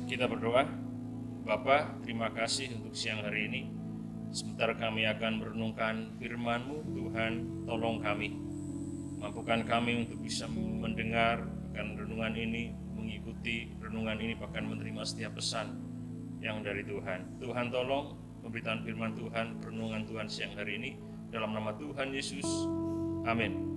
Kita berdoa. Bapa, terima kasih untuk siang hari ini. Sebentar kami akan merenungkan firman-Mu. Tuhan, tolong kami. Mampukan kami untuk bisa mendengar akan renungan ini, mengikuti renungan ini, bahkan menerima setiap pesan yang dari Tuhan. Tuhan tolong pemberitaan firman Tuhan, renungan Tuhan siang hari ini. Dalam nama Tuhan Yesus. Amin.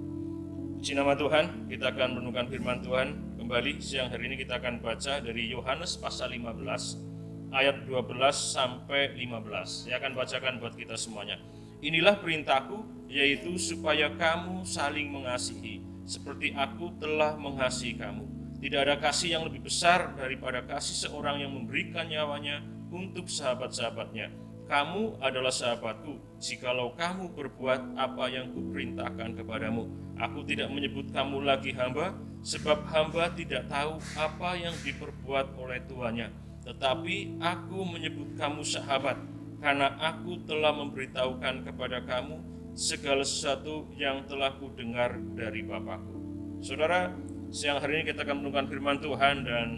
Puji nama Tuhan, kita akan merenungkan firman Tuhan. Kembali siang hari ini kita akan baca dari Yohanes pasal 15 ayat 12 sampai 15. Saya akan bacakan buat kita semuanya. Inilah perintahku, yaitu supaya kamu saling mengasihi seperti aku telah mengasihi kamu. Tidak ada kasih yang lebih besar daripada kasih seorang yang memberikan nyawanya untuk sahabat-sahabatnya. Kamu adalah sahabatku jikalau kamu berbuat apa yang kuperintahkan kepadamu. Aku tidak menyebut kamu lagi hamba, sebab hamba tidak tahu apa yang diperbuat oleh tuannya. Tetapi aku menyebut kamu sahabat, karena aku telah memberitahukan kepada kamu segala sesuatu yang telah kudengar dari Bapakku. Saudara, siang hari ini kita akan merenungkan firman Tuhan, dan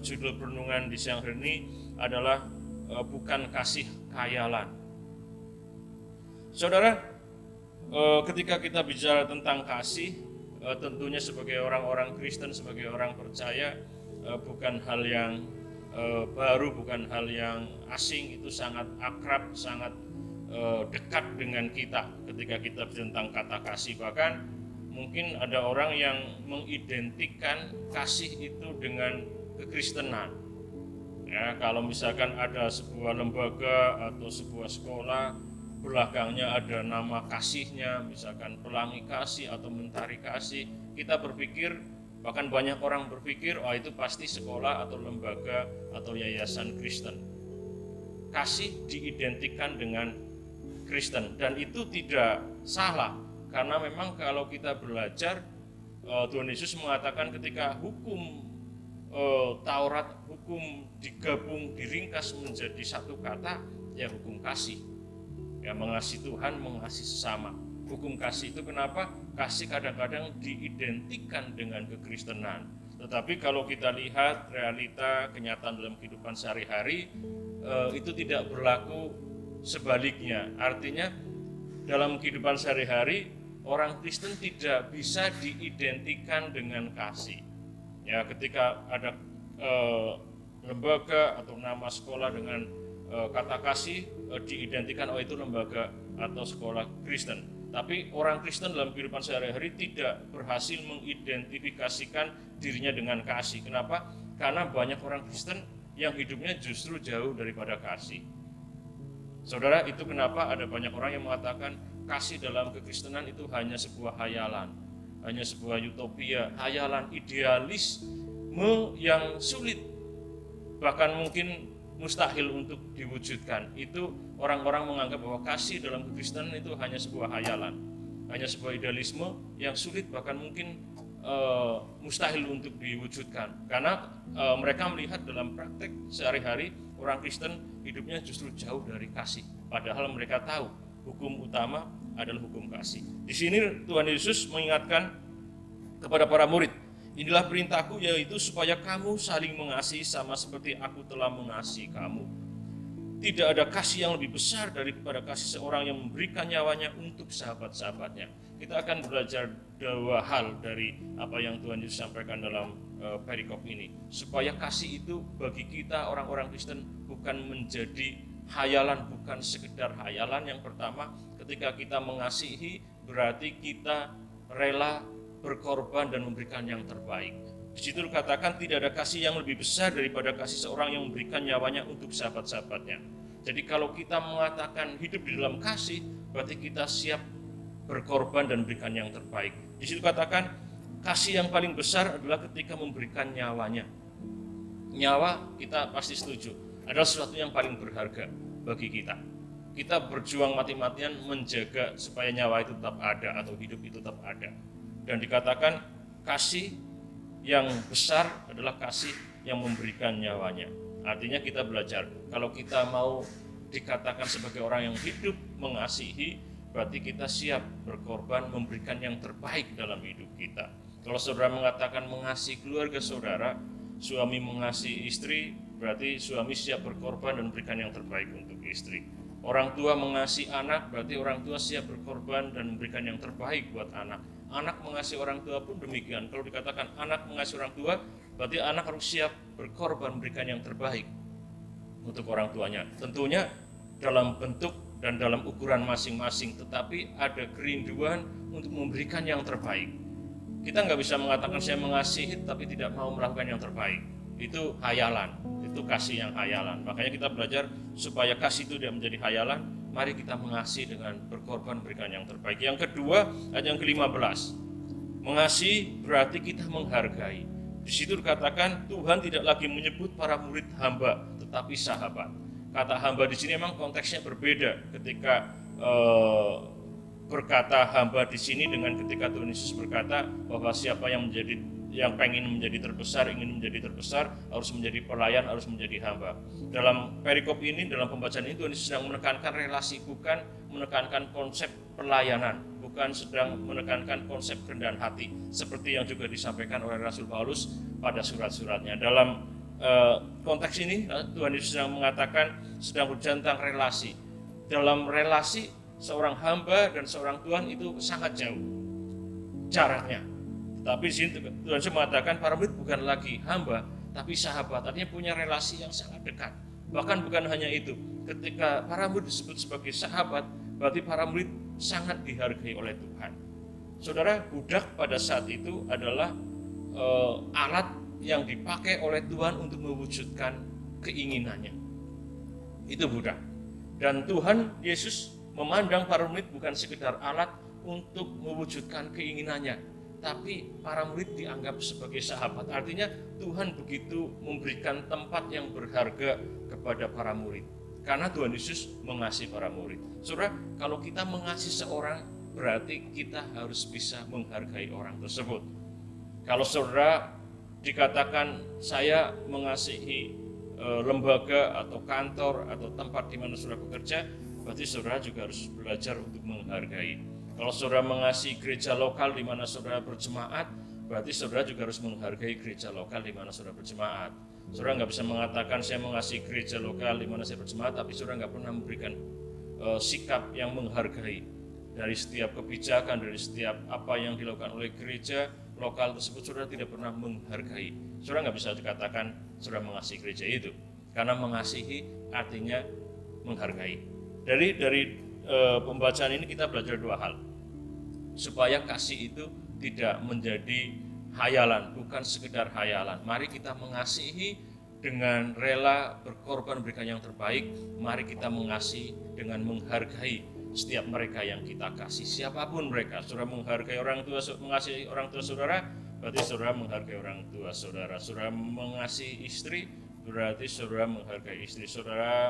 judul perenungan di siang hari ini adalah bukan kasih khayalan. Saudara, ketika kita bicara tentang kasih, tentunya sebagai orang-orang Kristen, sebagai orang percaya, bukan hal yang baru, bukan hal yang asing. Itu sangat akrab, sangat dekat dengan kita ketika kita bicara tentang kata kasih. Bahkan mungkin ada orang yang mengidentikan kasih itu dengan kekristenan. Ya, kalau misalkan ada sebuah lembaga atau sebuah sekolah, belakangnya ada nama kasihnya, misalkan pelangi kasih atau mentari kasih, kita berpikir, bahkan banyak orang berpikir, oh itu pasti sekolah atau lembaga atau yayasan Kristen. Kasih diidentikan dengan Kristen, dan itu tidak salah, karena memang kalau kita belajar, Tuhan Yesus mengatakan ketika hukum Taurat, hukum digabung, diringkas menjadi satu kata, ya hukum kasih. Ya, mengasihi Tuhan, mengasihi sesama. Hukum kasih itu kenapa? Kasih kadang-kadang diidentikan dengan kekristenan. Tetapi kalau kita lihat realita kenyataan dalam kehidupan sehari-hari, itu tidak berlaku sebaliknya. Artinya dalam kehidupan sehari-hari orang Kristen tidak bisa diidentikan dengan kasih. Ya, ketika ada lembaga atau nama sekolah dengan kata kasih, diidentikan oh itu lembaga atau sekolah Kristen. Tapi orang Kristen dalam kehidupan sehari-hari tidak berhasil mengidentifikasikan dirinya dengan kasih. Kenapa? Karena banyak orang Kristen yang hidupnya justru jauh daripada kasih. Saudara, itu kenapa ada banyak orang yang mengatakan kasih dalam kekristenan itu hanya sebuah hayalan, hanya sebuah utopia, hayalan idealisme yang sulit, bahkan mungkin mustahil untuk diwujudkan. Itu orang-orang menganggap bahwa kasih dalam kekristenan itu hanya sebuah hayalan, hanya sebuah idealisme yang sulit, bahkan mungkin mustahil untuk diwujudkan. Karena mereka melihat dalam praktek sehari-hari orang Kristen hidupnya justru jauh dari kasih, padahal mereka tahu hukum utama adalah hukum kasih. Di sini Tuhan Yesus mengingatkan kepada para murid, inilah perintahku, yaitu supaya kamu saling mengasihi sama seperti aku telah mengasihi kamu. Tidak ada kasih yang lebih besar daripada kasih seorang yang memberikan nyawanya untuk sahabat-sahabatnya. Kita akan belajar dua hal dari apa yang Tuhan Yesus sampaikan dalam perikop ini, supaya kasih itu bagi kita orang-orang Kristen bukan menjadi hayalan, bukan sekedar hayalan. Yang pertama, ketika kita mengasihi berarti kita rela berkorban dan memberikan yang terbaik. Di situ dikatakan tidak ada kasih yang lebih besar daripada kasih seorang yang memberikan nyawanya untuk sahabat-sahabatnya. Jadi kalau kita mengatakan hidup di dalam kasih, berarti kita siap berkorban dan memberikan yang terbaik. Di situ katakan kasih yang paling besar adalah ketika memberikan nyawanya. Nyawa, kita pasti setuju, adalah sesuatu yang paling berharga bagi kita. Kita berjuang mati-matian menjaga supaya nyawa itu tetap ada atau hidup itu tetap ada. Dan dikatakan kasih yang besar adalah kasih yang memberikan nyawanya. Artinya kita belajar, kalau kita mau dikatakan sebagai orang yang hidup mengasihi, berarti kita siap berkorban, memberikan yang terbaik dalam hidup kita. Kalau saudara mengatakan mengasihi keluarga saudara, suami mengasihi istri, berarti suami siap berkorban dan memberikan yang terbaik untuk istri. Orang tua mengasihi anak, berarti orang tua siap berkorban dan memberikan yang terbaik buat anak. Anak mengasihi orang tua pun demikian. Kalau dikatakan anak mengasihi orang tua, berarti anak harus siap berkorban memberikan yang terbaik untuk orang tuanya. Tentunya dalam bentuk dan dalam ukuran masing-masing, tetapi ada kerinduan untuk memberikan yang terbaik. Kita nggak bisa mengatakan saya mengasihi tapi tidak mau melakukan yang terbaik. Itu hayalan, itu kasih yang hayalan. Makanya kita belajar supaya kasih itu tidak menjadi hayalan, mari kita mengasihi dengan berkorban berikan yang terbaik. Yang kedua, ayat yang ke-15. Mengasihi berarti kita menghargai. Di situ dikatakan Tuhan tidak lagi menyebut para murid hamba, tetapi sahabat. Kata hamba di sini memang konteksnya berbeda ketika berkata hamba di sini dengan ketika Tuhan Yesus berkata bahwa siapa yang pengen menjadi terbesar, ingin menjadi terbesar, harus menjadi pelayan, harus menjadi hamba. Dalam perikop ini, dalam pembacaan ini, Tuhan Yesus sedang menekankan relasi, bukan menekankan konsep pelayanan, bukan sedang menekankan konsep kerendahan hati, seperti yang juga disampaikan oleh Rasul Paulus pada surat-suratnya. Dalam konteks ini, Tuhan Yesus sedang mengatakan, sedang berbicara tentang relasi. Dalam relasi, seorang hamba dan seorang Tuhan itu sangat jauh jaraknya. Tapi di sini Tuhan Yesus mengatakan para murid bukan lagi hamba, tapi sahabat. Artinya punya relasi yang sangat dekat. Bahkan bukan hanya itu, ketika para murid disebut sebagai sahabat, berarti para murid sangat dihargai oleh Tuhan. Saudara, budak pada saat itu adalah alat yang dipakai oleh Tuhan untuk mewujudkan keinginannya. Itu budak. Dan Tuhan Yesus memandang para murid bukan sekedar alat untuk mewujudkan keinginannya, tapi para murid dianggap sebagai sahabat. Artinya Tuhan begitu memberikan tempat yang berharga kepada para murid, karena Tuhan Yesus mengasihi para murid. Saudara, kalau kita mengasihi seorang, berarti kita harus bisa menghargai orang tersebut. Kalau saudara dikatakan saya mengasihi lembaga atau kantor atau tempat di mana saudara bekerja, berarti saudara juga harus belajar untuk menghargai. Kalau saudara mengasihi gereja lokal di mana saudara berjemaat, berarti saudara juga harus menghargai gereja lokal di mana saudara berjemaat. Saudara nggak bisa mengatakan saya mengasihi gereja lokal di mana saya berjemaat, tapi saudara nggak pernah memberikan sikap yang menghargai dari setiap kebijakan, dari setiap apa yang dilakukan oleh gereja lokal tersebut. Saudara tidak pernah menghargai. Saudara nggak bisa dikatakan saudara mengasihi gereja itu, karena mengasihi artinya menghargai. Dari pembacaan ini kita belajar dua hal, supaya kasih itu tidak menjadi hayalan, bukan sekedar hayalan. Mari kita mengasihi dengan rela berkorban berikan yang terbaik. Mari kita mengasihi dengan menghargai setiap mereka yang kita kasih, siapapun mereka. Saudara menghargai orang tua, mengasihi orang tua saudara, berarti saudara menghargai orang tua saudara. Saudara mengasihi istri, berarti saudara menghargai istri. Saudara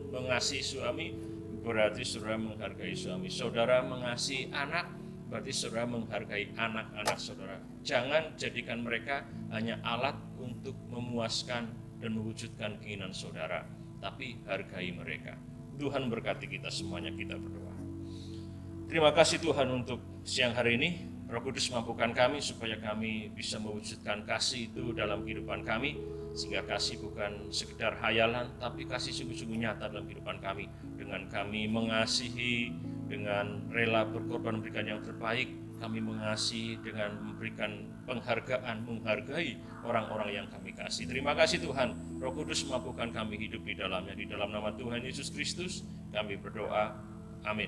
mengasihi suami, berarti saudara menghargai suami. Saudara mengasihi anak, berarti saudara menghargai anak-anak saudara. Jangan jadikan mereka hanya alat untuk memuaskan dan mewujudkan keinginan saudara, tapi hargai mereka. Tuhan berkati kita semuanya, kita berdoa. Terima kasih Tuhan untuk siang hari ini. Roh Kudus mampukan kami supaya kami bisa mewujudkan kasih itu dalam kehidupan kami, sehingga kasih bukan sekedar hayalan, tapi kasih sungguh-sungguh nyata dalam kehidupan kami. Dengan kami mengasihi, dengan rela berkorban memberikan yang terbaik, kami mengasihi dengan memberikan penghargaan, menghargai orang-orang yang kami kasih. Terima kasih Tuhan, Roh Kudus mampukan kami hidup di dalamnya. Di dalam nama Tuhan Yesus Kristus kami berdoa, amin.